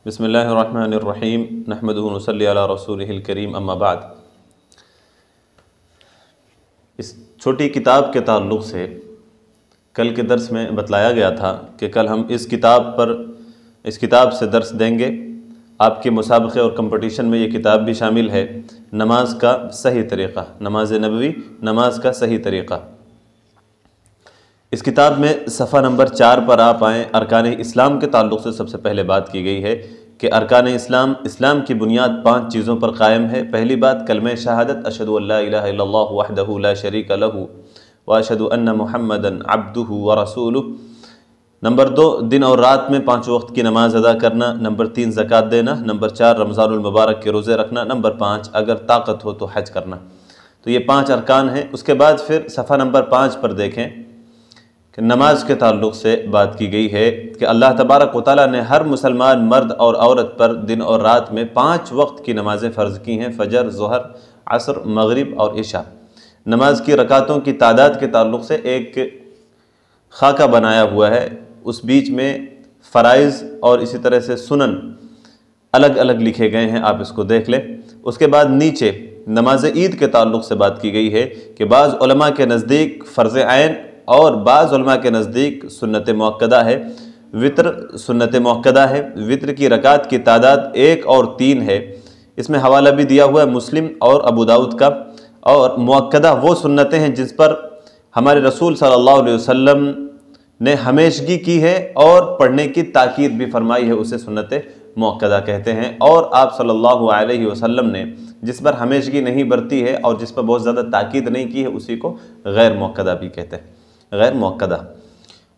بسم اللہ الرحمن الرحیم نحمدہ ونصلی علی رسولہ الکریم اما بعد۔ اس چھوٹی کتاب کے تعلق سے کل کے درس میں بتلایا گیا تھا کہ کل ہم اس کتاب سے درس دیں گے۔ آپ کے مسابقے اور کمپٹیشن میں یہ کتاب بھی شامل ہے، نماز کا صحیح طریقہ، نماز نبوی، نماز کا صحیح طریقہ۔ اس کتاب میں صفحہ نمبر 4 پر آپ آئیں، ارکان اسلام کے تعلق سے سب سے پہلے بات کی گئی ہے کہ ارکان اسلام کی بنیاد 5 چیزوں پر قائم ہے۔ پہلی بات کلمہ شہادت، اشہد ان لا الہ الا اللہ وحدہ لا شریک لہ واشہد ان محمدا عبدہ ورسولہ۔ نمبر 2 دن اور رات میں 5 وقت کی نماز ادا کرنا۔ نمبر 3 زکوٰۃ دینا۔ نمبر 4 رمضان المبارک کے روزے رکھنا۔ نمبر 5 اگر طاقت ہو تو حج کرنا۔ تو یہ 5 ارکان ہیں۔ اس کے بعد پھر صفحہ نمبر 5 پر دیکھیں کہ نماز کے تعلق سے بات کی گئی ہے کہ اللہ تبارک و تعالیٰ نے ہر مسلمان مرد اور عورت پر دن اور رات میں 5 وقت کی نمازیں فرض کی ہیں، فجر، ظہر، عصر، مغرب اور عشاء۔ نماز کی رکعتوں کی تعداد کے تعلق سے ایک خاکہ بنایا ہوا ہے، اس بیچ میں فرائض اور اسی طرح سے سنن الگ الگ لکھے گئے ہیں، آپ اس کو دیکھ لیں۔ اس کے بعد نیچے نماز عید کے تعلق سے بات کی گئی ہے کہ بعض علماء کے نزدیک فرض عین اور بعض علماء کے نزدیک سنت مؤکدہ ہے۔ وطر سنت مؤکدہ ہے۔ وطر کی رکعت کی تعداد 1 اور 3 ہے۔ اس میں حوالہ بھی دیا ہوا ہے مسلم اور ابو داؤد کا۔ اور مؤکدہ وہ سنتیں ہیں جس پر ہمارے رسول صلی اللہ علیہ وسلم نے ہمیشگی کی ہے اور پڑھنے کی تاکید بھی فرمائی ہے، اسے سنت مؤکدہ کہتے ہیں۔ اور آپ صلی اللہ علیہ وسلم نے جس پر ہمیشگی نہیں برتی ہے اور جس پر بہت زیادہ تاکید نہیں کی ہے اسی کو غیر مؤکدہ بھی کہتے ہیں، غیر مؤکدہ۔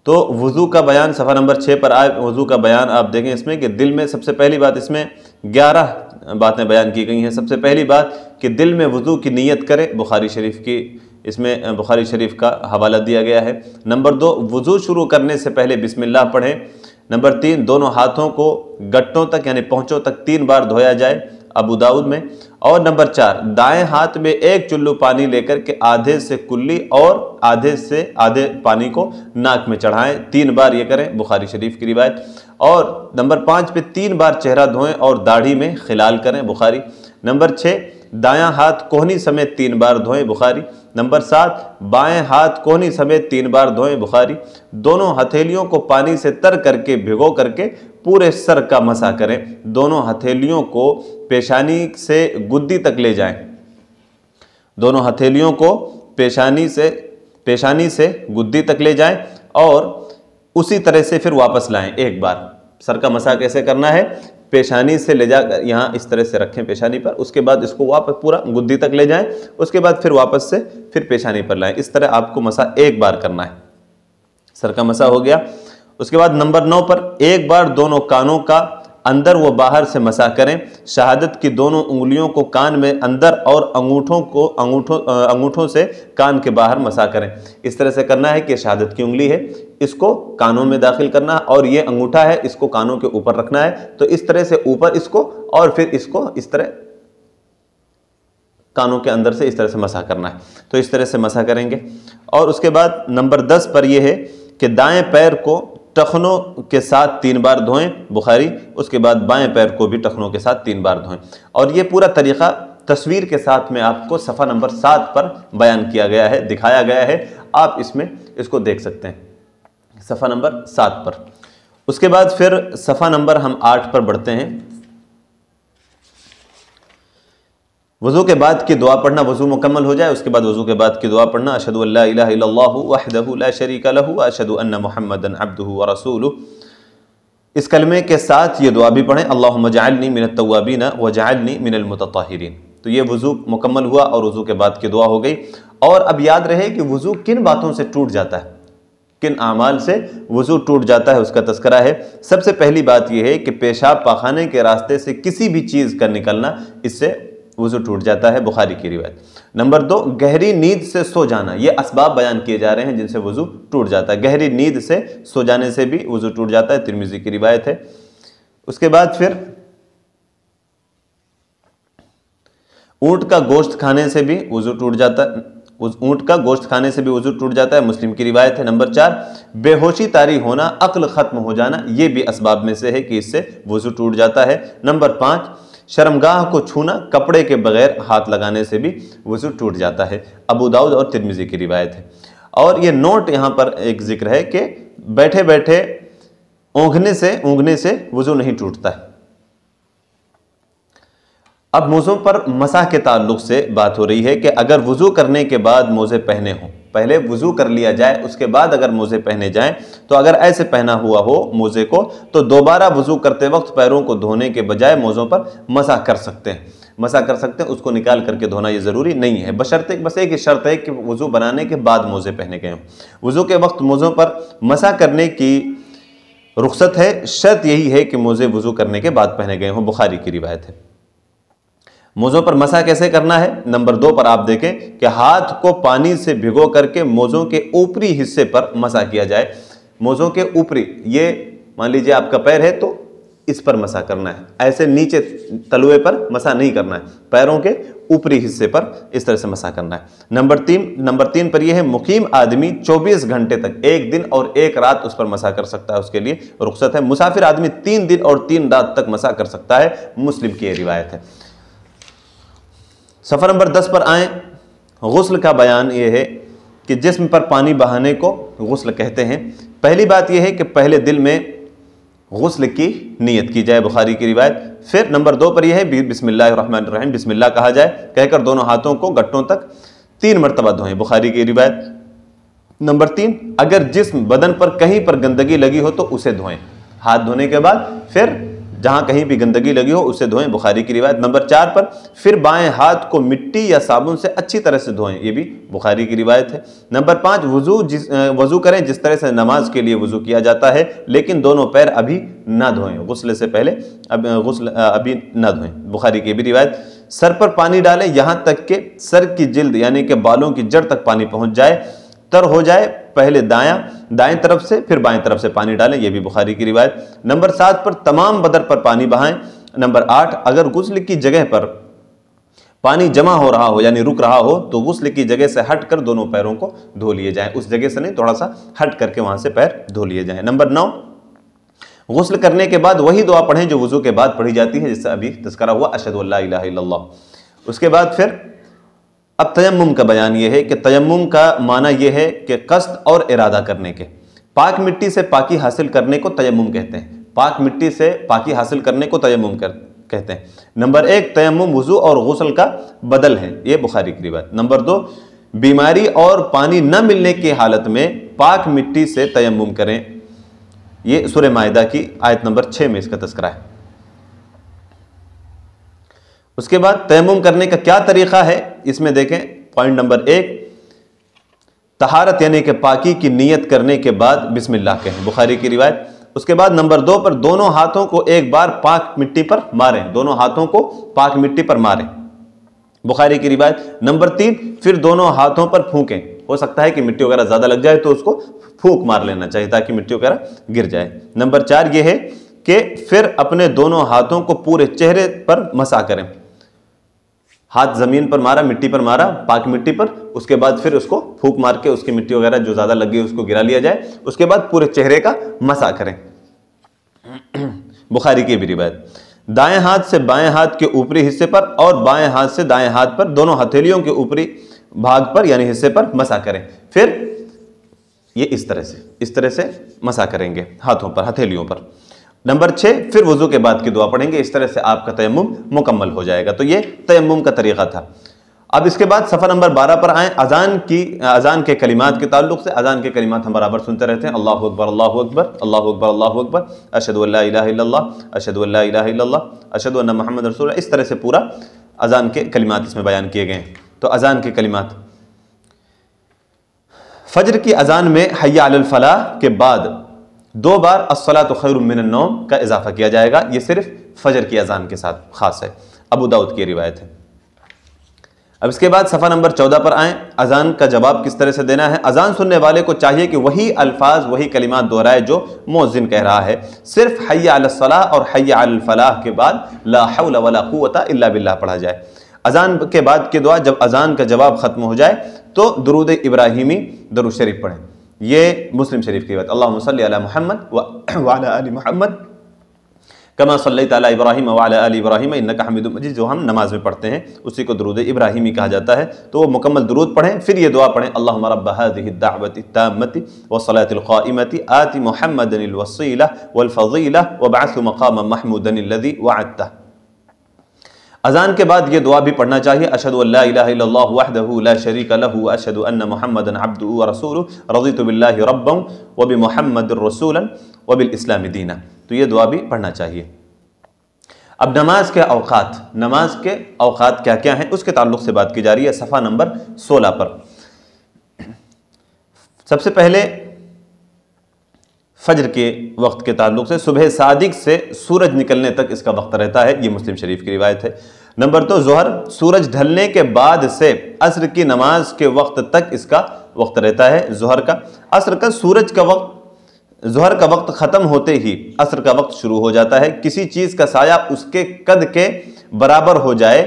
تو وضو کا بیان صفحہ نمبر 6 پر آئے، وضو کا بیان آپ دیکھیں اس میں کہ دل میں سب سے پہلی بات، اس میں 11 باتیں بیان کی گئی ہیں۔ سب سے پہلی بات کہ دل میں وضو کی نیت کرے، بخاری شریف کی، اس میں بخاری شریف کا حوالہ دیا گیا ہے۔ نمبر 2 وضو شروع کرنے سے پہلے بسم اللہ پڑھیں۔ نمبر 3 دونوں ہاتھوں کو گٹوں تک یعنی پہنچوں تک 3 بار دھویا جائے، ابو داؤد میں۔ اور نمبر 4 دائیں ہاتھ میں 1 چلو پانی لے کر کے آدھے سے کلی اور آدھے سے آدھے پانی کو ناک میں چڑھائیں، 3 بار یہ کریں، بخاری شریف کی روایت۔ اور نمبر 5 پہ 3 بار چہرہ دھوئیں اور داڑھی میں خلال کریں، بخاری۔ نمبر 6 دایاں ہاتھ کوہنی سمیت 3 بار دھوئیں، بخاری۔ نمبر 7 بائیں ہاتھ کوہنی سمیت 3 بار دھوئیں، بخاری۔ دونوں ہتھیلیوں کو پانی سے تر کر کے بھگو کر کے پورے سر کا مسح کریں، دونوں ہتھیلیوں کو پیشانی سے گدی تک لے جائیں، دونوں ہتھیلیوں کو پیشانی سے گدی تک لے جائیں اور اسی طرح سے پھر واپس لائیں۔ ایک بار سر کا مسح کیسے کرنا ہے؟ پیشانی سے لے جا کر یہاں اس طرح سے رکھیں پیشانی پر، اس کے بعد اس کو واپس پورا گدی تک لے جائیں، اس کے بعد پھر واپس سے پھر پیشانی پر لائیں۔ اس طرح آپ کو مسح 1 بار کرنا ہے، سر کا مسح ہو گیا۔ اس کے بعد نمبر 9 پر 1 بار دونوں کانوں کا اندر و باہر سے مسح کریں۔ شہادت کی دونوں انگلیوں کو کان میں اندر اور انگوٹھوں سے کان کے باہر مسح کریں۔ اس طرح سے کرنا ہے کہ شہادت کی انگلی ہے، اس کو کانوں میں داخل کرنا ہے، اور یہ انگوٹھا ہے، اس کو کانوں کے اوپر رکھنا ہے۔ تو اس طرح سے اوپر اس کو اور پھر اس کو اس طرح کانوں کے اندر سے اس طرح سے مسح کرنا ہے۔ تو اس طرح سے مسح کریں گے۔ اور اس کے بعد نمبر 10 پر یہ ہے کہ دائیں پیر کو ٹخنوں کے ساتھ 3 بار دھوئیں، بخاری۔ اس کے بعد بائیں پیر کو بھی ٹخنوں کے ساتھ 3 بار دھوئیں۔ اور یہ پورا طریقہ تصویر کے ساتھ میں آپ کو صفحہ نمبر 7 پر بیان کیا گیا ہے، دکھایا گیا ہے، آپ اس میں اس کو دیکھ سکتے ہیں، صفحہ نمبر 7 پر۔ اس کے بعد پھر صفحہ نمبر ہم 8 پر بڑھتے ہیں۔ وضو کے بعد کی دعا پڑھنا، وضو مکمل ہو جائے اس کے بعد وضو کے بعد کی دعا پڑھنا، اشہد ان لا الہ الا اللہ وحدہ لا شریک لہ واشہد ان محمدا عبدہ ورسولہ۔ اس کلمے کے ساتھ یہ دعا بھی پڑھیں، اللہم اجعلنی من التوابین وجعلنی من المتطہرین۔ تو یہ وضو مکمل ہوا اور وضو کے بعد کی دعا ہو گئی۔ اور اب یاد رہے کہ وضو کن باتوں سے ٹوٹ جاتا ہے، کن اعمال سے وضو ٹوٹ جاتا ہے، اس کا تذکرہ ہے۔ سب سے پہلی بات یہ ہے کہ پیشاب پاخانے کے راستے سے کسی بھی چیز کا نکلنا، اس سے وضو ٹوٹ جاتا ہے، بخاری کی روایت۔ نمبر 2 گہری نیند سے سو جانا، یہ اسباب بیان کیے جا رہے ہیں جن سے وضو ٹوٹ جاتا ہے۔ گہری نیند سے سو جانے سے بھی وضو ٹوٹ جاتا ہے، ترمذی کی روایت ہے۔ اس کے بعد پھر اونٹ کا گوشت کھانے سے بھی وضو ٹوٹ جاتا ہے، اس اونٹ کا گوشت کھانے سے بھی وضو ٹوٹ جاتا ہے، مسلم کی روایت ہے۔ نمبر 4 بے ہوشی طاری ہونا، عقل ختم ہو جانا، یہ بھی اسباب میں سے ہے کہ اس سے وضو ٹوٹ جاتا ہے۔ نمبر 5 شرمگاہ کو چھونا، کپڑے کے بغیر ہاتھ لگانے سے بھی وضو ٹوٹ جاتا ہے، ابو داؤد اور ترمذی کی روایت ہے۔ اور یہ نوٹ یہاں پر ایک ذکر ہے کہ بیٹھے بیٹھے اونگھنے سے وضو نہیں ٹوٹتا ہے۔ اب موزوں پر مسح کے تعلق سے بات ہو رہی ہے کہ اگر وضو کرنے کے بعد موزے پہنے ہوں، پہلے وضو کر لیا جائے اس کے بعد اگر موزے پہنے جائیں، تو اگر ایسے پہنا ہوا ہو موزے کو تو دوبارہ وضو کرتے وقت پیروں کو دھونے کے بجائے موزوں پر مسح کر سکتے ہیں، اس کو نکال کر کے دھونا یہ ضروری نہیں ہے، بشرطے بس ایک شرط ہے کہ وضو بنانے کے بعد موزے پہنے گئے ہوں۔ وضو کے وقت موزوں پر مسح کرنے کی رخصت ہے، شرط یہی ہے کہ موزے وضو کرنے کے بعد پہنے گئے ہوں، بخاری کی روایت ہے۔ موزوں پر مسح کیسے کرنا ہے؟ نمبر 2 پر آپ دیکھیں کہ ہاتھ کو پانی سے بھگو کر کے موزوں کے اوپری حصے پر مسح کیا جائے۔ موزوں کے اوپری، یہ مان لیجئے آپ کا پیر ہے تو اس پر مسح کرنا ہے، ایسے نیچے تلوے پر مسح نہیں کرنا ہے، پیروں کے اوپری حصے پر اس طرح سے مسح کرنا ہے۔ نمبر 3 پر یہ ہے مقیم آدمی 24 گھنٹے تک، ایک دن اور ایک رات اس پر مسح کر سکتا ہے، اس کے لیے رخصت ہے۔ مسافر آدمی 3 دن اور 3 رات تک مسح کر سکتا ہے، مسلم کی یہ روایت ہے۔ صفحہ نمبر 10 پر آئیں، غسل کا بیان یہ ہے کہ جسم پر پانی بہانے کو غسل کہتے ہیں۔ پہلی بات یہ ہے کہ پہلے دل میں غسل کی نیت کی جائے، بخاری کی روایت۔ پھر نمبر 2 پر یہ ہے بسم اللہ الرحمن الرحیم، بسم اللہ کہا جائے، کہہ کر دونوں ہاتھوں کو گھٹنوں تک 3 مرتبہ دھوئیں، بخاری کی روایت۔ نمبر 3 اگر جسم بدن پر کہیں پر گندگی لگی ہو تو اسے دھوئیں، ہاتھ دھونے کے بعد پھر جہاں کہیں بھی گندگی لگی ہو اسے دھوئیں، بخاری کی روایت۔ نمبر 4 پر پھر بائیں ہاتھ کو مٹی یا صابن سے اچھی طرح سے دھوئیں، یہ بھی بخاری کی روایت ہے۔ نمبر 5 وضو کریں جس طرح سے نماز کے لیے وضو کیا جاتا ہے، لیکن دونوں پیر ابھی نہ دھوئیں، غسل سے پہلے غسل ابھی نہ دھوئیں، بخاری کی بھی روایت۔ سر پر پانی ڈالیں یہاں تک کہ سر کی جلد یعنی کہ بالوں کی جڑ تک پانی پہنچ جائے، تر ہو جائے، پہلے دائیں طرف سے پھر بائیں طرف سے پانی ڈالیں، یہ بھی بخاری کی روایت۔ نمبر 7 پر تمام بدن پر پانی بہائیں۔ نمبر 8 اگر غسل کی جگہ پر پانی جمع ہو رہا ہو یعنی رک رہا ہو تو غسل کی جگہ سے ہٹ کر دونوں پیروں کو دھو لیے جائیں، اس جگہ سے نہیں، تھوڑا سا ہٹ کر کے وہاں سے پیر دھو لیے جائیں۔ نمبر 9 غسل کرنے کے بعد وہی دعا پڑھیں جو وضو کے بعد پڑھی جاتی ہے، جس سے ابھی تذکرہ ہوا، اشہد ان لا الہ الا اللہ۔ اس کے بعد پھر اب تیمم کا بیان یہ ہے کہ تیمم کا معنی یہ ہے کہ قصد اور ارادہ کرنے کے، پاک مٹی سے پاکی حاصل کرنے کو تیمم کہتے ہیں، پاک مٹی سے پاکی حاصل کرنے کو تیمم کہتے ہیں۔ نمبر 1 تیمم وضو اور غسل کا بدل ہے، یہ بخاری کی روایت۔ نمبر 2 بیماری اور پانی نہ ملنے کی حالت میں پاک مٹی سے تیمم کریں، یہ سورہ مائدہ کی آیت نمبر 6 میں اس کا تذکرہ ہے۔ اس کے بعد تیمم کرنے کا کیا طریقہ ہے، اس میں دیکھیں پوائنٹ نمبر 1 طہارت یعنی کہ پاکی کی نیت کرنے کے بعد بسم اللہ کہیں، بخاری کی روایت۔ اس کے بعد نمبر 2 پر دونوں ہاتھوں کو ایک بار پاک مٹی پر ماریں، دونوں ہاتھوں کو پاک مٹی پر ماریں، بخاری کی روایت۔ نمبر 3 پھر دونوں ہاتھوں پر پھونکیں، ہو سکتا ہے کہ مٹی وغیرہ زیادہ لگ جائے تو اس کو پھونک مار لینا چاہیے تاکہ مٹی وغیرہ گر جائے۔ نمبر 4 یہ ہے کہ پھر اپنے دونوں ہاتھوں کو پورے چہرے پر مسح کریں، ہاتھ زمین پر مارا، مٹی پر مارا، پاک مٹی پر، اس کے بعد پھر اس کو پھونک مار کے اس کی مٹی وغیرہ جو زیادہ لگی اس کو گرا لیا جائے، اس کے بعد پورے چہرے کا مسح کریں، بخاری کی بھی روایت۔ دائیں ہاتھ سے بائیں ہاتھ کے اوپری حصے پر اور بائیں ہاتھ سے دائیں ہاتھ پر، دونوں ہتھیلیوں کے اوپری بھاگ پر یعنی حصے پر مسح کریں، پھر یہ اس طرح سے مسح کریں گے ہاتھوں پر، ہتھیلیوں پر۔ نمبر 6 پھر وضو کے بعد کی دعا پڑھیں گے، اس طرح سے آپ کا تیمم مکمل ہو جائے گا۔ تو یہ تیمم کا طریقہ تھا۔ اب اس کے بعد صفحہ نمبر 12 پر آئیں، اذان کے کلمات کے تعلق سے۔ اذان کے کلمات ہم برابر سنتے رہتے ہیں، اللہ اکبر اللہ اکبر اللہ اکبر اللہ اکبر، اشہد ان لا الہ الا اللہ اشہد ان لا الہ الا اللہ اشہد ان محمد رسول اللہ، اس طرح سے پورا اذان کے کلمات اس میں بیان کیے گئے ہیں۔ تو اذان کے کلمات، فجر کی اذان میں حی علی الفلاح کے بعد 2 بار الصلاۃ خیر من النوم کا اضافہ کیا جائے گا، یہ صرف فجر کی اذان کے ساتھ خاص ہے، ابو داؤد کی روایت ہے۔ اب اس کے بعد صفحہ نمبر 14 پر آئیں، اذان کا جواب کس طرح سے دینا ہے۔ اذان سننے والے کو چاہیے کہ وہی الفاظ وہی کلمات دہرائے جو مؤذن کہہ رہا ہے، صرف حی علی الصلاۃ اور حی علی الفلاح کے بعد لا حول ولا قوت الا باللہ پڑھا جائے۔ اذان کے بعد کی دعا، جب اذان کا جواب ختم ہو جائے تو درود ابراہیمی درود شریف پڑھیں. یہ مسلم شریف کی بات. اللہم صلی علی محمد وعلی آل محمد کما صلیت علی ابراہیم وعلی آل ابراہیم انک حمید مجید، جو ہم نماز میں پڑھتے ہیں اسی کو درود ابراہیمی کہا جاتا ہے. تو وہ مکمل درود پڑھیں، پھر یہ دعا پڑھیں اللہم رب هذه الدعوة التامة والصلاة القائمة آت محمدا الوسیلہ والفضیلہ وابعثه مقاما محمودا الذی وعدتہ. اذان کے بعد یہ دعا بھی پڑھنا چاہیے، اشہد ان لا الہ الا اللہ وحدہ لا شریک لہ واشہد ان محمدا عبدہ ورسولہ رضیت باللہ ربا وبمحمد رسولا وبالاسلام دینا. تو یہ دعا بھی پڑھنا چاہیے. اب نماز کے اوقات کیا کیا ہیں اس کے تعلق سے بات کی جا رہی ہے صفحہ نمبر 16 پر. سب سے پہلے فجر کے وقت کے تعلق سے صبح صادق سے سورج نکلنے تک اس کا وقت رہتا ہے، یہ مسلم شریف کی روایت ہے. نمبر 2 ظہر، سورج ڈھلنے کے بعد سے عصر کی نماز کے وقت تک اس کا وقت رہتا ہے ظہر کا. عصر کا ظہر کا وقت ختم ہوتے ہی عصر کا وقت شروع ہو جاتا ہے. کسی چیز کا سایہ اس کے قد کے برابر ہو جائے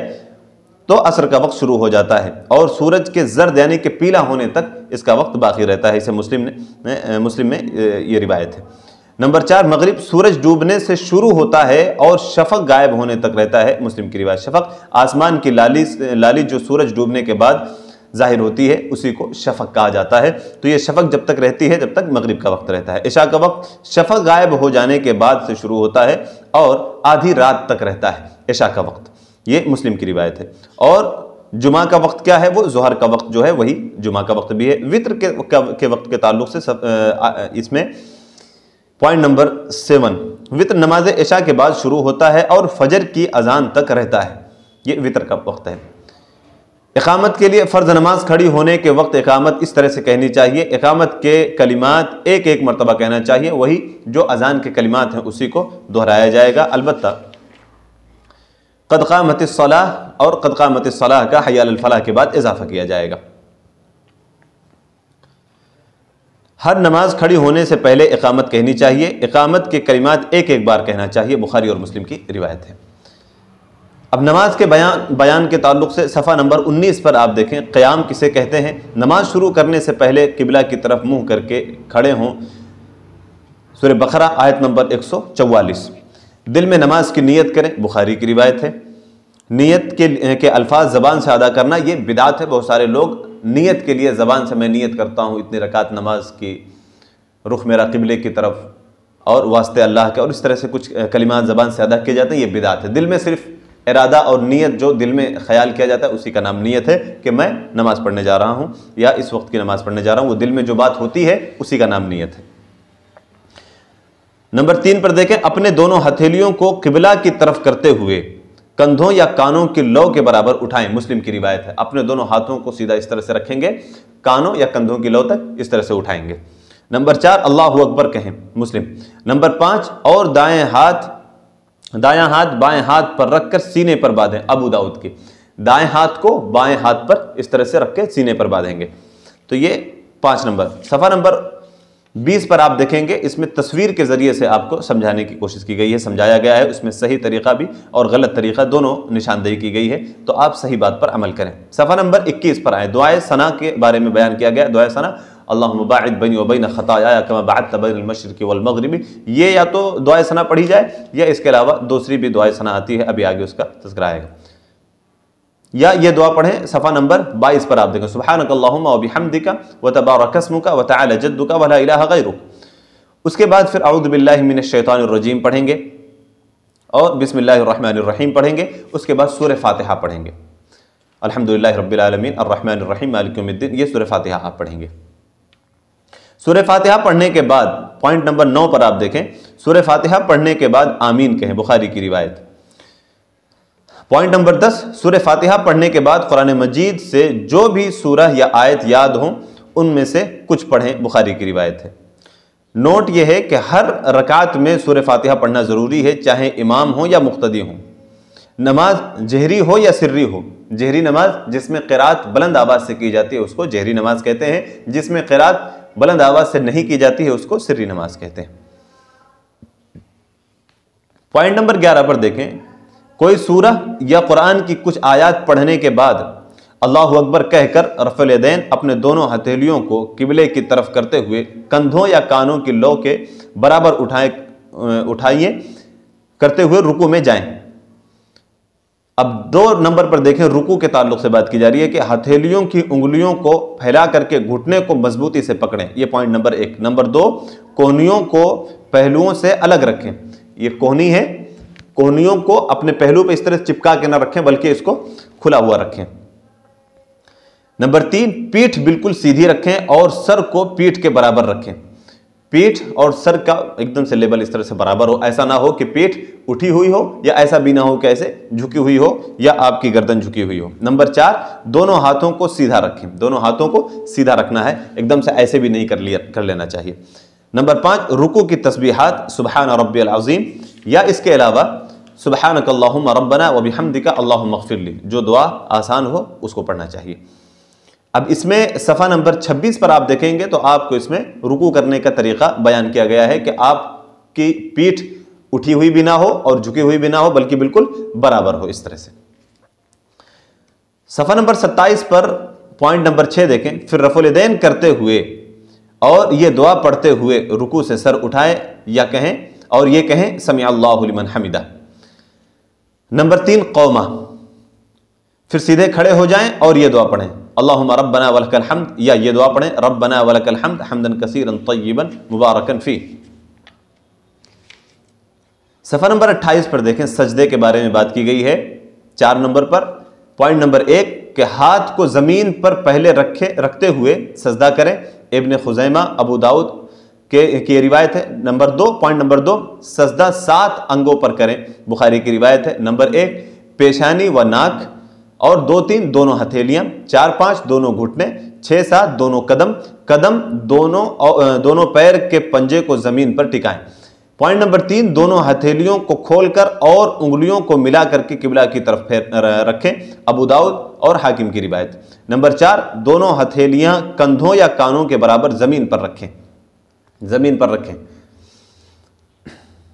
تو عصر کا وقت شروع ہو جاتا ہے، اور سورج کے زرد یعنی کہ پیلا ہونے تک اس کا وقت باقی رہتا ہے. اسے مسلم میں یہ روایت ہے. نمبر 4 مغرب، سورج ڈوبنے سے شروع ہوتا ہے اور شفق غائب ہونے تک رہتا ہے، مسلم کی روایت. شفق آسمان کی لالی جو سورج ڈوبنے کے بعد ظاہر ہوتی ہے اسی کو شفق کہا جاتا ہے. تو یہ شفق جب تک رہتی ہے جب تک مغرب کا وقت رہتا ہے. عشاء کا وقت شفق غائب ہو جانے کے بعد سے شروع ہوتا ہے اور آدھی رات تک رہتا ہے عشاء کا وقت، یہ مسلم کی روایت ہے. اور جمعہ کا وقت کیا ہے؟ وہ ظہر کا وقت جو ہے وہی جمعہ کا وقت بھی ہے. وطر کے وقت کے تعلق سے اس میں پوائنٹ نمبر 7 وطر نماز عشاء کے بعد شروع ہوتا ہے اور فجر کی اذان تک رہتا ہے، یہ وطر کا وقت ہے. اقامت کے لیے فرض نماز کھڑی ہونے کے وقت اقامت اس طرح سے کہنی چاہیے، اقامت کے کلمات ایک مرتبہ کہنا چاہیے، وہی جو اذان کے کلمات ہیں اسی کو دہرایا جائے گا. البتہ قد قامت الصلاۃ اور قد قامت الصلاۃ کا حی علی الفلاح کے بعد اضافہ کیا جائے گا. ہر نماز کھڑی ہونے سے پہلے اقامت کہنی چاہیے، اقامت کے کلمات ایک بار کہنا چاہیے، بخاری اور مسلم کی روایت ہے. اب نماز کے بیان کے تعلق سے صفحہ نمبر 19 پر آپ دیکھیں قیام کسے کہتے ہیں. نماز شروع کرنے سے پہلے قبلہ کی طرف منہ کر کے کھڑے ہوں، سورہ بقرہ آیت نمبر 144. دل میں نماز کی نیت کریں، بخاری کی روایت ہے. نیت کے الفاظ زبان سے ادا کرنا یہ بدعت ہے. بہت سارے لوگ نیت کے لیے زبان سے میں نیت کرتا ہوں اتنی رکعت نماز کی، رخ میرا قبلے کی طرف اور واسطے اللہ کے، اور اس طرح سے کچھ کلمات زبان سے ادا کیے جاتے ہیں، یہ بدعت ہے. دل میں صرف ارادہ اور نیت جو دل میں خیال کیا جاتا ہے اسی کا نام نیت ہے کہ میں نماز پڑھنے جا رہا ہوں یا اس وقت کی نماز پڑھنے جا رہا ہوں، وہ دل میں جو بات ہوتی ہے اسی کا نام نیت ہے. نمبر 3 پر دیکھیں اپنے دونوں ہتھیلیوں کو قبلہ کی طرف کرتے ہوئے کندھوں یا کانوں کی لو کے برابر اٹھائیں، مسلم کی روایت ہے. اپنے دونوں ہاتھوں کو سیدھا اس طرح سے رکھیں گے، کانوں یا کندھوں کی لو تک اس طرح سے اٹھائیں گے. نمبر 4 اللہ اکبر کہیں، مسلم. نمبر 5 اور دائیں ہاتھ بائیں ہاتھ پر رکھ کر سینے پر باندھیں، ابو داؤد کی. دائیں ہاتھ کو بائیں ہاتھ پر اس طرح سے رکھ کے سینے پر باندھیں گے. تو یہ 5 نمبر. صفحہ نمبر 20 پر آپ دیکھیں گے اس میں تصویر کے ذریعے سے آپ کو سمجھانے کی کوشش کی گئی ہے، سمجھایا گیا ہے. اس میں صحیح طریقہ بھی اور غلط طریقہ دونوں نشاندہی کی گئی ہے، تو آپ صحیح بات پر عمل کریں. صفحہ نمبر 21 پر آئیں. دعائے ثنا کے بارے میں بیان کیا گیا. دعائے ثنا اللہم باعد بینی و بین خطایایا کما بعدت بین المشرق والمغرب، یہ یا تو دعائے ثنا پڑھی جائے یا اس کے علاوہ دوسری بھی دعائے ثنا آتی ہے، ابھی آگے اس کا تذکرہ آئے گا. یا یہ دعا پڑھیں صفحہ نمبر 22 پر آپ دیکھیں سبحانک اللہم و بحمدک و تبارک اسمک و تعالی جدک و لا الہ غیرک. اس کے بعد پھر اعوذ باللہ من الشیطان الرجیم پڑھیں گے اور بسم اللہ الرحمن الرحیم پڑھیں گے. اس کے بعد سورہ فاتحہ پڑھیں گے، الحمدللہ رب العالمین الرحمن الرحیم مالک یوم الدین، یہ سورہ فاتحہ آپ پڑھیں گے. سورہ فاتحہ پڑھنے کے بعد پوائنٹ نمبر 9 پر آپ دیکھیں سورہ فاتحہ پڑھنے کے بعد آمین کہیں، بخاری کی روایت. پوائنٹ نمبر 10 سورہ فاتحہ پڑھنے کے بعد قرآن مجید سے جو بھی سورہ یا آیت یاد ہوں ان میں سے کچھ پڑھیں، بخاری کی روایت ہے. نوٹ یہ ہے کہ ہر رکعت میں سورہ فاتحہ پڑھنا ضروری ہے، چاہے امام ہو یا مقتدی ہوں. نماز جہری ہو یا سری ہو. جہری نماز جس میں قرات بلند آواز سے کی جاتی ہے اس کو جہری نماز کہتے ہیں، جس میں قرات بلند آواز سے نہیں کی جاتی ہے اس کو سری نماز کہتے ہیں. پوائنٹ نمبر 11 پر دیکھیں کوئی سورہ یا قرآن کی کچھ آیات پڑھنے کے بعد اللہ اکبر کہہ کر رفع الیدین اپنے دونوں ہتھیلیوں کو قبلے کی طرف کرتے ہوئے کندھوں یا کانوں کی لو کے برابر اٹھائیے کرتے ہوئے رکوع میں جائیں۔ اب 2 نمبر پر دیکھیں، رکوع کے تعلق سے بات کی جا رہی ہے کہ ہتھیلیوں کی انگلیوں کو پھیلا کر کے گھٹنے کو مضبوطی سے پکڑیں، یہ پوائنٹ نمبر 1۔ نمبر 2، کوہنیوں کو پہلوؤں سے الگ رکھیں۔ یہ کوہنی ہے، کوہنیوں کو اپنے پہلو پہ اس طرح چپکا کے نہ رکھیں بلکہ اس کو کھلا ہوا رکھیں۔ نمبر 3، پیٹھ بالکل سیدھی رکھیں اور سر کو پیٹھ کے برابر رکھیں۔ پیٹھ اور سر کا ایک دم سے لیول اس طرح سے برابر ہو، ایسا نہ ہو کہ پیٹھ اٹھی ہوئی ہو یا ایسا بھی نہ ہو کہ ایسے جھکی ہوئی ہو یا آپ کی گردن جھکی ہوئی ہو۔ نمبر 4، دونوں ہاتھوں کو سیدھا رکھیں، دونوں ہاتھوں کو سیدھا رکھنا ہے، ایک دم سے ایسے بھی نہیں کر لینا چاہیے۔ نمبر 5، رکوع کی تسبیحات سبحان ربی العظیم یا اس کے علاوہ سبحانک اللہم ربنا وبحمدک اللہم اغفر لی، جو دعا آسان ہو اس کو پڑھنا چاہیے۔ اب اس میں صفحہ نمبر 26 پر آپ دیکھیں گے تو آپ کو اس میں رکوع کرنے کا طریقہ بیان کیا گیا ہے کہ آپ کی پیٹھ اٹھی ہوئی بھی نہ ہو اور جھکی ہوئی بھی نہ ہو بلکہ بالکل برابر ہو، اس طرح سے۔ صفحہ نمبر 27 پر پوائنٹ نمبر 6 دیکھیں، پھر رفع الیدین کرتے ہوئے اور یہ دعا پڑھتے ہوئے رکوع سے سر اٹھائیں یا کہیں اور یہ کہیں سمع اللہ لمن حمدہ۔ نمبر 3، قومہ، پھر سیدھے کھڑے ہو جائیں اور یہ دعا پڑھیں اللہم ربنا ولک الحمد یا یہ دعا پڑھیں ربنا ولک الحمد حمدا کثیرا طیبا مبارکا فیہ۔ صفحہ نمبر 28 پر دیکھیں، سجدے کے بارے میں بات کی گئی ہے 4 نمبر پر۔ پوائنٹ نمبر 1 کہ ہاتھ کو زمین پر پہلے رکھتے ہوئے سجدہ کریں، ابن خزیمہ ابو داؤد کی روایت ہے۔ نمبر 2، پوائنٹ نمبر 2، سجدہ 7 انگوں پر کریں، بخاری کی روایت ہے۔ نمبر 1، پیشانی و ناک، اور 2، 3 دونوں ہتھیلیاں، 4، 5 دونوں گھٹنے، 6، 7 دونوں قدم دونوں پیر کے پنجے کو زمین پر ٹکائیں۔ پوائنٹ نمبر 3، دونوں ہتھیلیوں کو کھول کر اور انگلیوں کو ملا کر کے قبلہ کی طرف رکھیں، ابو داؤد اور حاکم کی روایت۔ نمبر 4، دونوں ہتھیلیاں کندھوں یا کانوں کے برابر زمین پر رکھیں۔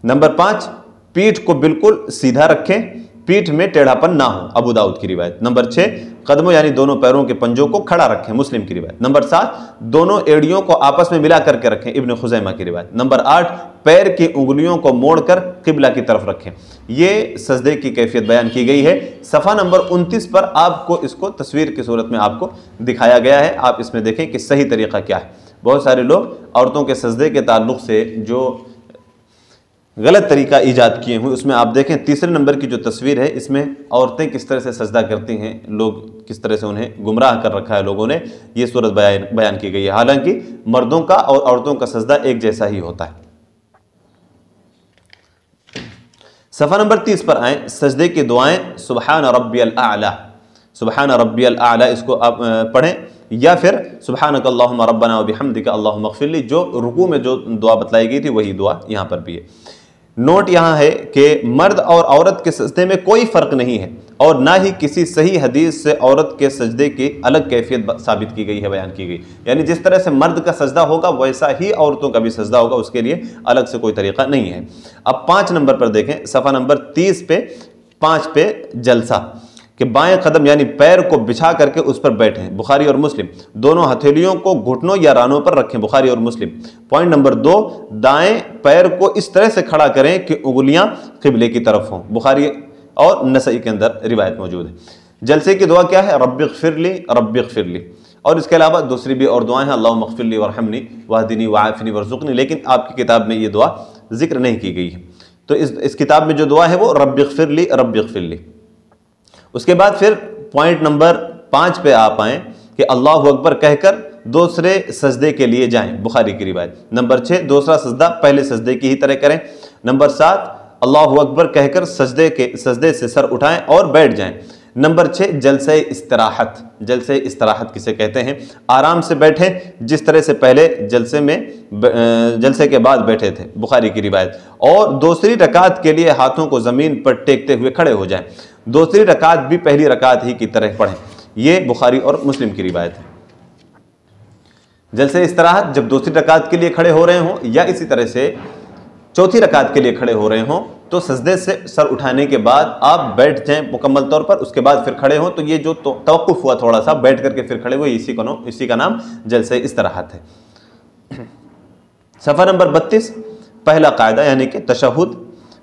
نمبر 5، پیٹھ کو بالکل سیدھا رکھیں، پیٹھ میں ٹیڑھا پن نہ ہو، ابو داؤد کی روایت۔ نمبر 6، قدموں یعنی دونوں پیروں کے پنجوں کو کھڑا رکھیں، مسلم کی روایت۔ نمبر 7، دونوں ایڑیوں کو آپس میں ملا کر کے رکھیں، ابن خزیمہ کی روایت۔ نمبر 8، پیر کی انگلیوں کو موڑ کر قبلہ کی طرف رکھیں۔ یہ سجدے کی کیفیت بیان کی گئی ہے۔ صفحہ نمبر 29 پر آپ کو اس کو تصویر کی صورت میں آپ کو دکھایا گیا ہے، آپ اس میں دیکھیں کہ صحیح طریقہ کیا ہے۔ بہت سارے لوگ عورتوں کے سجدے کے تعلق سے جو غلط طریقہ ایجاد کیے ہوئے، اس میں آپ دیکھیں 3 نمبر کی جو تصویر ہے، اس میں عورتیں کس طرح سے سجدہ کرتی ہیں، لوگ کس طرح سے انہیں گمراہ کر رکھا ہے لوگوں نے، یہ صورت بیان کی گئی ہے۔ حالانکہ مردوں کا اور عورتوں کا سجدہ ایک جیسا ہی ہوتا ہے۔ صفحہ نمبر 30 پر آئیں، سجدے کی دعائیں سبحان ربی الاعلی، سبحان ربی الاعلی اس کو آپ پڑھیں، یا پھر سبحانک اللہم ربنا وبحمدک اللہم اغفر لی، جو رکوع میں جو دعا بتلائی گئی تھی وہی دعا یہاں پر بھی ہے۔ نوٹ یہاں ہے کہ مرد اور عورت کے سجدے میں کوئی فرق نہیں ہے، اور نہ ہی کسی صحیح حدیث سے عورت کے سجدے کی الگ کیفیت ثابت کی گئی ہے، بیان کی گئی، یعنی جس طرح سے مرد کا سجدہ ہوگا ویسا ہی عورتوں کا بھی سجدہ ہوگا، اس کے لیے الگ سے کوئی طریقہ نہیں ہے۔ اب 5 نمبر پر دیکھیں، صفحہ نمبر 30 پہ 5 پہ جلسہ، کہ بائیں قدم یعنی پیر کو بچھا کر کے اس پر بیٹھیں، بخاری اور مسلم۔ دونوں ہتھیلیوں کو گھٹنوں یا رانوں پر رکھیں، بخاری اور مسلم۔ پوائنٹ نمبر 2، دائیں پیر کو اس طرح سے کھڑا کریں کہ انگلیاں قبلے کی طرف ہوں، بخاری اور نسائی کے اندر روایت موجود ہے۔ جلسے کی دعا کیا ہے؟ رب اغفر لی، رب اغفر لی، اور اس کے علاوہ دوسری بھی اور دعائیں ہیں، اللہم اغفر لی وارحمنی واہدنی وعافنی وارزقنی، لیکن آپ کی کتاب میں یہ دعا ذکر نہیں کی گئی ہے۔ تو اس کتاب میں جو دعا ہے وہ رب اغفر لی، رب اغفر لی۔ اس کے بعد پھر پوائنٹ نمبر 5 پہ آپ آئیں کہ اللہ اکبر کہہ کر دوسرے سجدے کے لیے جائیں، بخاری کی روایت۔ نمبر 6، دوسرا سجدہ پہلے سجدے کی ہی طرح کریں۔ نمبر 7، اللہ اکبر کہہ کر سجدے سے سر اٹھائیں اور بیٹھ جائیں۔ نمبر 6، جلسہ استراحت، جلسہ استراحت کسے کہتے ہیں؟ آرام سے بیٹھیں جس طرح سے پہلے جلسے کے بعد بیٹھے تھے، بخاری کی روایت۔ اور دوسری رکعت کے لیے ہاتھوں کو زمین پر ٹیکتے ہوئے کھڑے ہو جائیں، دوسری رکعت بھی پہلی رکعت ہی کی طرح پڑھیں، یہ بخاری اور مسلم کی روایت ہے۔ جلسہ استراحت جب دوسری رکعت کے لیے کھڑے ہو رہے ہوں یا اسی طرح سے چوتھی رکعت کے لیے کھڑے ہو رہے ہوں تو سجدے سے سر اٹھانے کے بعد آپ بیٹھ جائیں مکمل طور پر، اس کے بعد پھر کھڑے ہوں، تو یہ جو توقف ہوا تھوڑا سا بیٹھ کر کے پھر کھڑے ہوئے، اسی کا نام جلسہ استراحت ہے۔ صفحہ نمبر 32 پہلا قاعدہ یعنی کہ تشہد،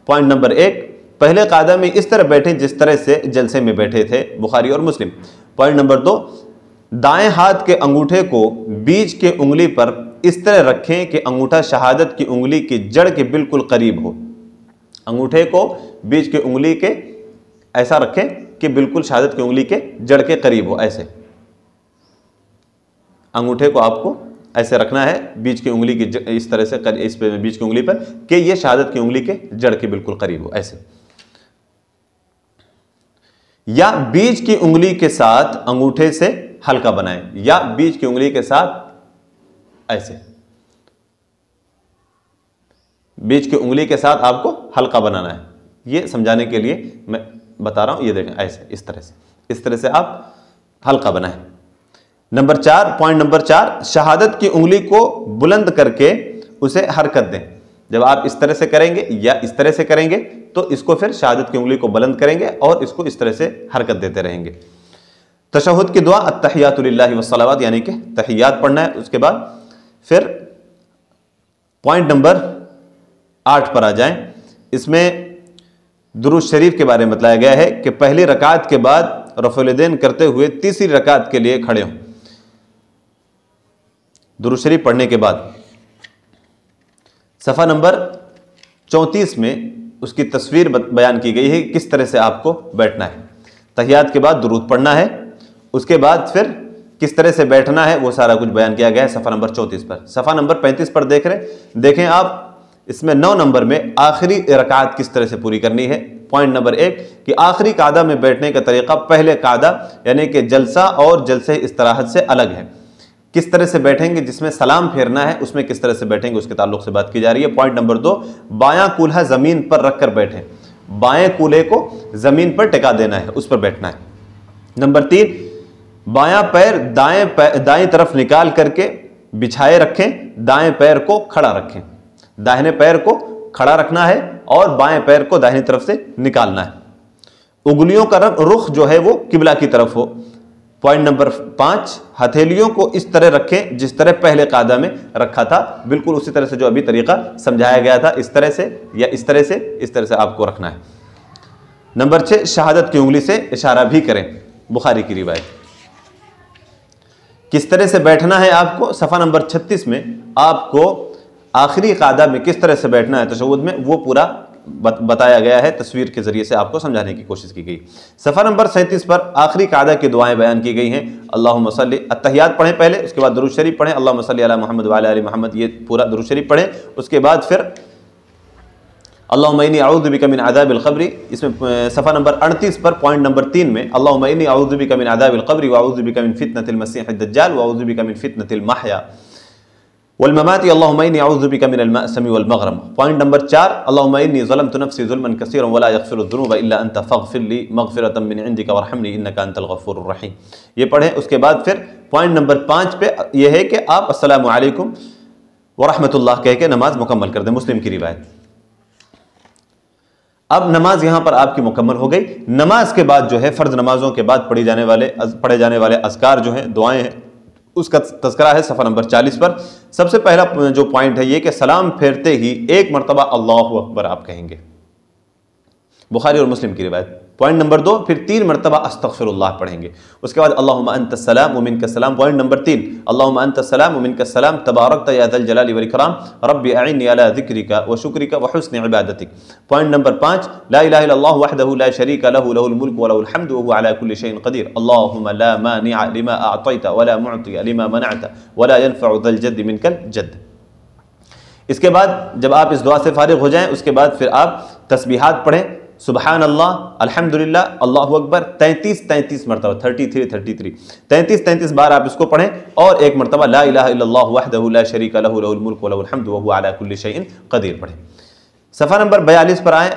پوائنٹ نمبر 1، پہلے قاعدہ میں اس طرح بیٹھیں جس طرح سے جلسے میں بیٹھے تھے، بخاری اور مسلم۔ پوائنٹ نمبر 2، دائیں ہاتھ کے انگوٹھے کو بیچ کے انگلی پر اس طرح رکھیں کہ انگوٹھا شہادت کی انگلی کی جڑ کے بالکل قریب ہو۔ انگوٹھے کو بیچ کے انگلی کے ایسا رکھیں کہ بالکل شہادت کی انگلی کے جڑ کے قریب ہو، ایسے انگوٹھے کو آپ کو ایسے رکھنا ہے بیچ کی انگلی کی اس طرح سے، اس پہ بیچ کی انگلی پر کہ یہ شہادت کی انگلی کے جڑ کے بالکل قریب ہو، ایسے۔ یا بیچ کی انگلی کے ساتھ انگوٹھے سے ہلکا بنائیں، یا بیچ کی انگلی کے ساتھ ایسے، بیچ کی انگلی کے ساتھ آپ کو ہلکا بنانا ہے۔ یہ سمجھانے کے لیے میں بتا رہا ہوں، یہ دیکھیں ایسے، اس طرح سے آپ ہلکا بنائیں۔ نمبر 4، پوائنٹ نمبر 4، شہادت کی انگلی کو بلند کر کے اسے حرکت دیں۔ جب آپ اس طرح سے کریں گے یا اس طرح سے کریں گے تو اس کو پھر شہادت کی انگلی کو بلند کریں گے اور اس کو اس طرح سے حرکت دیتے رہیں گے۔ تشہد کی دعا التحیات للہ والصلوات یعنی کہ تحیات پڑھنا ہے۔ اس کے بعد پھر پوائنٹ نمبر 8 پر آ جائیں، اس میں درود شریف کے بارے میں بتلایا گیا ہے کہ پہلی رکعت کے بعد رفع الیدین کرتے ہوئے تیسری رکعت کے لیے کھڑے ہوں، درود شریف پڑھنے کے بعد۔ صفحہ نمبر 34 میں اس کی تصویر بیان کی گئی ہے کہ کس طرح سے آپ کو بیٹھنا ہے۔ تحیات کے بعد درود پڑھنا ہے، اس کے بعد پھر کس طرح سے بیٹھنا ہے وہ سارا کچھ بیان کیا گیا ہے صفحہ نمبر 34 پر۔ صفحہ نمبر 35 پر دیکھیں آپ، اس میں 9 نمبر میں آخری رکعت کس طرح سے پوری کرنی ہے۔ پوائنٹ نمبر 1 کہ آخری قعدہ میں بیٹھنے کا طریقہ پہلے قعدہ یعنی کہ جلسہ اور جلسہ استراحت سے الگ ہے۔ کس طرح سے بیٹھیں گے، جس میں سلام پھیرنا ہے اس میں کس طرح سے بیٹھیں گے اس کے تعلق سے بات کی جا رہی ہے۔ پوائنٹ نمبر 2، بایاں کولہا زمین پر رکھ کر بیٹھیں، بائیں کولہے کو زمین پر ٹکا دینا ہے، اس پر بیٹھنا ہے۔ نمبر 3، بایاں پیر دائیں طرف نکال کر کے بچھائے رکھیں، دائیں پیر کو کھڑا رکھیں، داہنے پیر کو کھڑا رکھنا ہے اور بائیں پیر کو داہنی طرف سے نکالنا ہے۔ انگلیوں کا رخ جو ہے وہ قبلہ کی طرف ہو۔ پوائنٹ نمبر 5، ہتھیلیوں کو اس طرح رکھیں جس طرح پہلے قعدہ میں رکھا تھا، بالکل اسی طرح سے جو ابھی طریقہ سمجھایا گیا تھا، اس طرح سے یا اس طرح سے آپ کو رکھنا ہے۔ نمبر 6، شہادت کی انگلی سے اشارہ بھی کریں، بخاری کی روایت۔ کس طرح سے بیٹھنا ہے آپ کو، صفحہ نمبر 36 میں آپ کو آخری قعدہ میں کس طرح سے بیٹھنا ہے تشہد میں وہ پورا بتایا گیا ہے، تصویر کے ذریعے سے آپ کو سمجھانے کی کوشش کی گئی۔ صفحہ نمبر 37 پر آخری قعدہ کی دعائیں بیان کی گئی ہیں۔ اللہم صلی، التحیات پڑھیں پہلے، اس کے بعد درود شریف پڑھیں، اللہم صلی علی محمد وعلی آل محمد، یہ پورا درود شریف پڑھیں۔ اس کے بعد پھر اللہم انی اعوذ بک من عذاب القبر، اس میں صفحہ نمبر 38 پر پوائنٹ نمبر 3 میں اللہم انی اعوذ بک من عذاب القبر واعوذ بک من فتنة المسیح الدجال واعوذ بک من فتنة المحیا والممات اللہم انی اعوذ بک من المأسم والمغرم۔ پوائنٹ نمبر 4، اللہم انی ظلمت نفسی ظلما کثیرا ولا یغفر الذنوب الا انت فاغفر لی مغفرۃ من عندک وارحمنی انک انت الغفور الرحیم، یہ پڑھیں۔ اس کے بعد پھر پوائنٹ نمبر 5 پہ یہ ہے کہ آپ السلام علیکم ورحمۃ اللہ کہہ کے نماز مکمل کر دیں، مسلم کی روایت۔ اب نماز یہاں پر آپ کی مکمل ہو گئی۔ نماز کے بعد جو ہے فرض نمازوں کے بعد پڑھے جانے والے اذکار جو ہیں، دعائیں ہیں، اس کا تذکرہ ہے صفحہ نمبر 40 پر۔ سب سے پہلا جو پوائنٹ ہے یہ کہ سلام پھیرتے ہی ایک مرتبہ اللہ اکبر آپ کہیں گے، بخاری اور مسلم کی روایت۔ پوائنٹ نمبر 2، پھر 3 مرتبہ استغفر اللہ پڑھیں گے۔ اس کے بعد اللہم انت السلام ومنک السلام۔ پوائنٹ نمبر 3، اللہم انت السلام ومنک السلام تبارکت یا ذا الجلال والاکرام رب اعنی علی ذکرک وشکرک وحسن عبادتک۔ پوائنٹ نمبر 5، لا الہ الا اللہ وحدہ لا شریک لہ لہ الملک ولہ الحمد وهو علی کل شیء قدیر اللہم لا مانع لما اعطیت ولا معطی لما منعت ولا ينفع ذا الجد منک الجد۔ اس کے بعد جب آپ اس دعا سے فارغ ہو جائیں اس کے بعد پھر آپ تسبیحات پڑھیں، سبحان اللہ، الحمدللہ، اللہ اکبر 33 مرتبہ، 33 بار آپ اس کو پڑھیں، اور ایک مرتبہ لا الہ الا اللہ وحدہ لا شریک لہ لہ الملک ولہ الحمد وهو علی کل شیء قدیر پڑھیں۔ صفحہ نمبر 42 پر آئیں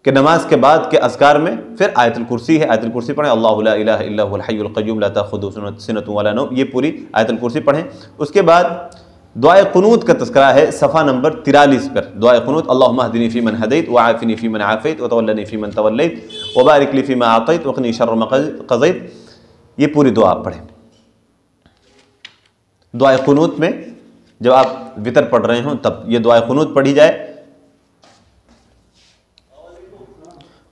کہ نماز کے بعد کے اذکار میں پھر آیت الکرسی ہے، آیت الکرسی پڑھیں، اللہ لا الہ الا هو الحی القیوم لا تاخذہ سنۃ ولا نوم، یہ پوری آیت الکرسی پڑھیں۔ اس کے بعد دعائے قنوت کا تذکرہ ہے صفحہ نمبر 43 پر. دعائے قنوت اللہم اہدنی فیمن ہدیت وعافنی فیمن عافیت وتولنی فیمن تولیت وبارک لی فیما اعطیت وقنی شر ما قضیت. یہ پوری دعا آپ پڑھیں. دعائے قنوت میں جب آپ وطر پڑھ رہے ہوں تب یہ دعائے قنوت پڑھی جائے.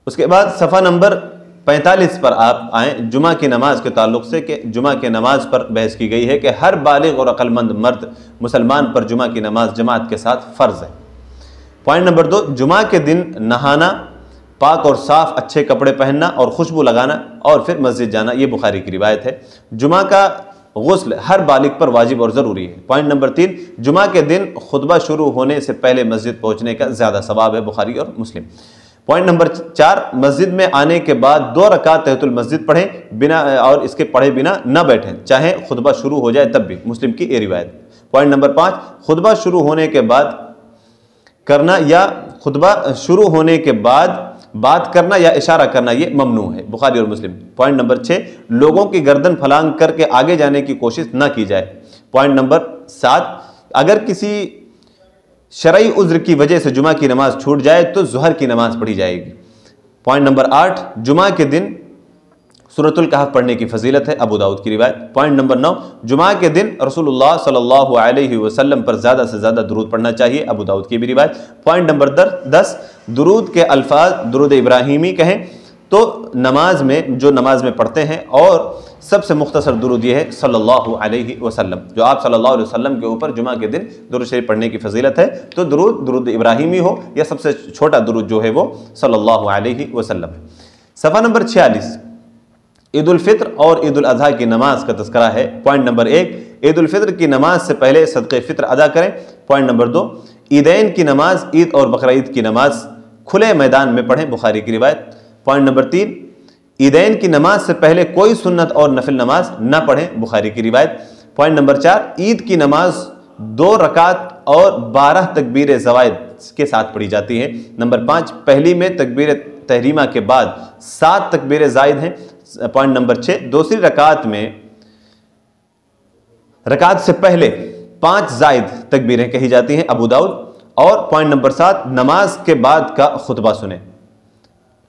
اس کے بعد صفحہ نمبر 45 پر آپ آئیں جمعہ کی نماز کے تعلق سے کہ جمعہ کی نماز پر بحث کی گئی ہے کہ ہر بالغ اور عقل مند مرد مسلمان پر جمعہ کی نماز جماعت کے ساتھ فرض ہے. پوائنٹ نمبر 2، جمعہ کے دن نہانا، پاک اور صاف اچھے کپڑے پہننا اور خوشبو لگانا اور پھر مسجد جانا. یہ بخاری کی روایت ہے. جمعہ کا غسل ہر بالغ پر واجب اور ضروری ہے. پوائنٹ نمبر 3، جمعہ کے دن خطبہ شروع ہونے سے پہلے مسجد پہنچنے کا زیادہ ثواب ہے. بخاری اور مسلم. پوائنٹ نمبر 4، مسجد میں آنے کے بعد 2 رکعت تحیۃ المسجد پڑھیں بنا اور اس کے پڑھے بنا نہ بیٹھیں چاہے خطبہ شروع ہو جائے تب بھی. مسلم کی یہ روایت. پوائنٹ نمبر 5، خطبہ شروع ہونے کے بعد کرنا یا خطبہ شروع ہونے کے بعد بات کرنا یا اشارہ کرنا یہ ممنوع ہے. بخاری اور مسلم. پوائنٹ نمبر 6، لوگوں کی گردن پھلانگ کر کے آگے جانے کی کوشش نہ کی جائے. پوائنٹ نمبر 7، اگر کسی شرعی عذر کی وجہ سے جمعہ کی نماز چھوٹ جائے تو ظہر کی نماز پڑھی جائے گی. پوائنٹ نمبر 8، جمعہ کے دن سورۃ الکہف پڑھنے کی فضیلت ہے. ابو داؤد کی روایت. پوائنٹ نمبر 9، جمعہ کے دن رسول اللہ صلی اللہ علیہ وسلم پر زیادہ سے زیادہ درود پڑھنا چاہیے. ابو داؤد کی بھی روایت. پوائنٹ نمبر 10، درود کے الفاظ درود ابراہیمی کہیں تو نماز میں پڑھتے ہیں اور سب سے مختصر درود یہ ہے صلی اللہ علیہ وسلم. جو آپ صلی اللہ علیہ وسلم کے اوپر جمعہ کے دن درود شریف پڑھنے کی فضیلت ہے تو درود ابراہیمی ہو یا سب سے چھوٹا درود جو ہے وہ صلی اللہ علیہ وسلم ہے. صفحہ نمبر 46، عید الفطر اور عید الاضحیٰ کی نماز کا تذکرہ ہے. پوائنٹ نمبر 1، عید الفطر کی نماز سے پہلے صدقہ فطر ادا کریں. پوائنٹ نمبر 2، عیدین کی نماز عید اور بقرعید کی نماز کھلے میدان میں پڑھیں. بخاری کی روایت. پوائنٹ نمبر 3، عیدین کی نماز سے پہلے کوئی سنت اور نفل نماز نہ پڑھیں. بخاری کی روایت. پوائنٹ نمبر 4، عید کی نماز 2 رکعت اور 12 تکبیر زوائد کے ساتھ پڑھی جاتی ہے. نمبر 5، پہلی میں تکبیر تحریمہ کے بعد 7 تکبیر زائد ہیں. پوائنٹ نمبر 6، دوسری رکعت سے پہلے 5 زائد تکبیریں کہی جاتی ہیں. ابو داؤد. اور پوائنٹ نمبر 7، نماز کے بعد کا خطبہ سنیں.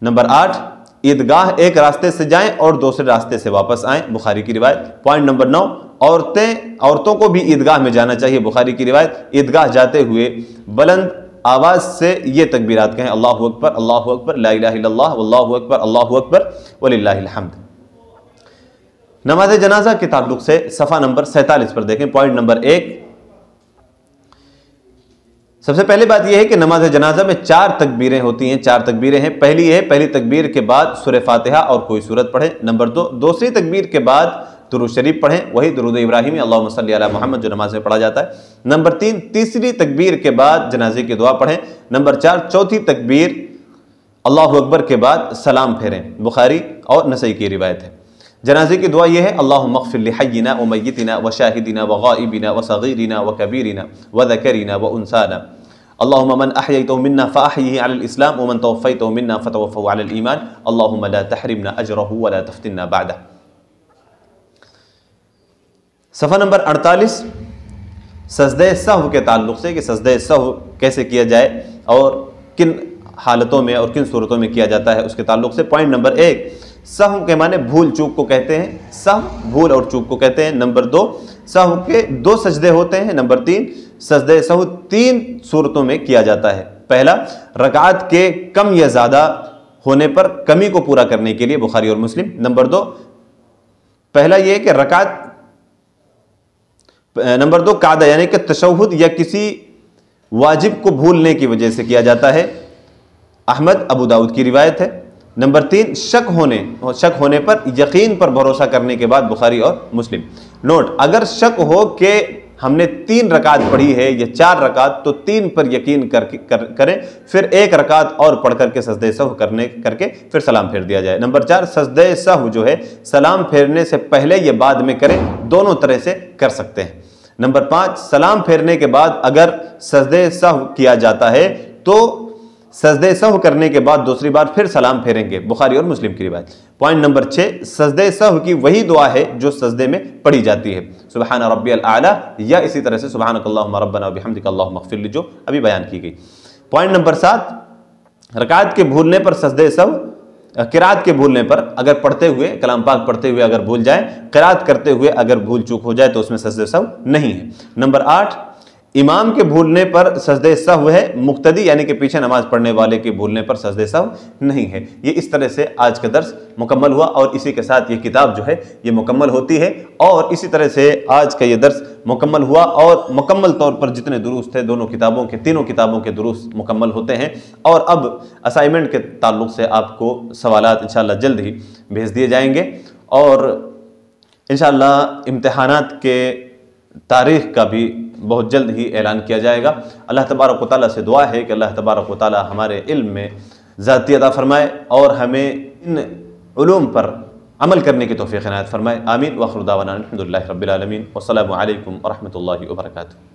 نمبر 8، عیدگاہ ایک راستے سے جائیں اور دوسرے راستے سے واپس آئیں. بخاری کی روایت. پوائنٹ نمبر 9، عورتوں کو بھی عیدگاہ میں جانا چاہیے. بخاری کی روایت. عیدگاہ جاتے ہوئے بلند آواز سے یہ تکبیرات کہیں اللہ اکبر اللہ اکبر لا الہ الا اللہ واللہ اکبر اللہ اکبر وللہ الحمد. نماز جنازہ کے تعلق سے صفحہ نمبر 47 پر دیکھیں. پوائنٹ نمبر 1، سب سے پہلے بات یہ ہے کہ نماز جنازہ میں 4 تکبیریں ہوتی ہیں. 4 تکبیریں ہیں. پہلی یہ ہے پہلی تکبیر کے بعد سورہ فاتحہ اور کوئی سورت پڑھیں. نمبر 2، دوسری تکبیر کے بعد درود شریف پڑھیں، وہی درود ابراہیمی اللہم صلی علی محمد جو نماز میں پڑھا جاتا ہے. نمبر 3، تیسری تکبیر کے بعد جنازے کی دعا پڑھیں. نمبر 4، چوتھی تکبیر اللہ اکبر کے بعد سلام پھیریں. بخاری اور نسائی کی روایت ہے. جنازے کی دعا یہ ہے اللہم اغفر لحینا ومیتنا وشاہدنا وغائبنا وصغیرنا وکبیرنا وذکرنا وانسانا اللہم من احییتہ منا فاحیہ علی الاسلام ومن توفیتہ منا فتوفہ علی الایمان اللہم لا تحرمنا اجرہ ولا تفتنا بعدہ. صفحہ نمبر 48، سجدہ سہو کے تعلق سے کہ سجدہ سہو کیسے کیا جائے اور کن حالتوں میں اور کن صورتوں میں کیا جاتا ہے اس کے تعلق سے. پوائنٹ نمبر 1، سہو کے معنی بھول چوک کو کہتے ہیں. سہو بھول اور چوک کو کہتے ہیں. نمبر 2، سہو کے 2 سجدے ہوتے ہیں. نمبر 3، سجدہ سہو 3 صورتوں میں کیا جاتا ہے. پہلا، رکعت کے کم یا زیادہ ہونے پر کمی کو پورا کرنے کے لیے. بخاری اور مسلم. نمبر 2، پہلا یہ کہ نمبر 2 قاعدہ یعنی کہ تشہد یا کسی واجب کو بھولنے کی وجہ سے کیا جاتا ہے. احمد ابو داؤد کی روایت ہے. نمبر 3، شک ہونے پر یقین پر بھروسہ کرنے کے بعد. بخاری اور مسلم. نوٹ، اگر شک ہو کہ ہم نے 3 رکعت پڑھی ہے یا 4 رکعت تو 3 پر یقین کریں، پھر 1 رکعت اور پڑھ کر کے سجدہ سہو کر کے پھر سلام پھیر دیا جائے. نمبر 4، سجدہ سہو جو ہے سلام پھیرنے سے پہلے یا بعد میں کریں، دونوں طرح سے کر سکتے ہیں. نمبر 5، سلام پھیرنے کے بعد اگر سجدہ سہو کیا جاتا ہے تو سجدے سہو کرنے کے بعد دوسری بار پھر سلام پھیریں گے، بخاری اور مسلم کی روایت۔ پوائنٹ نمبر 6، سجدے سہو کی وہی دعا ہے جو سجدے میں پڑھی جاتی ہے، سبحان ربی الاعلی، یا اسی طرح سے سبحانک اللہم ربنا وبحمدک اللہم اغفر لی جو ابھی بیان کی گئی۔ پوائنٹ نمبر 7، رکعت کے بھولنے پر سجدے سہو، قرات کے بھولنے پر اگر پڑھتے ہوئے کلام پاک پڑھتے ہوئے اگر بھول جائیں، قرات کرتے ہوئے اگر بھول چوک ہو جائے تو اس میں سجدے سہو نہیں ہے۔ نمبر 8، امام کے بھولنے پر سجدے سہو ہے، مقتدی یعنی کہ پیچھے نماز پڑھنے والے کے بھولنے پر سجدے سہو نہیں ہے۔ یہ اس طرح سے آج کا درس مکمل ہوا، اور اسی کے ساتھ یہ کتاب جو ہے یہ مکمل ہوتی ہے، اور اسی طرح سے آج کا یہ درس مکمل ہوا، اور مکمل طور پر جتنے دروس تھے دونوں کتابوں کے، تینوں کتابوں کے دروس مکمل ہوتے ہیں، اور اب اسائنمنٹ کے تعلق سے آپ کو سوالات انشاءاللہ جلد ہی بھیج دیے جائیں گے، اور انشاءاللہ امتحانات کے تاریخ کا بھی بہت جلد ہی اعلان کیا جائے گا۔ اللہ تبارک و تعالیٰ سے دعا ہے کہ اللہ تبارک و تعالیٰ ہمارے علم میں ذاتی عطا فرمائے اور ہمیں ان علوم پر عمل کرنے کی توفیق عنایت فرمائے۔ آمین۔ وآخر دعوانا الحمدللہ رب العالمین، والسلام علیکم ورحمۃ اللہ وبرکاتہ۔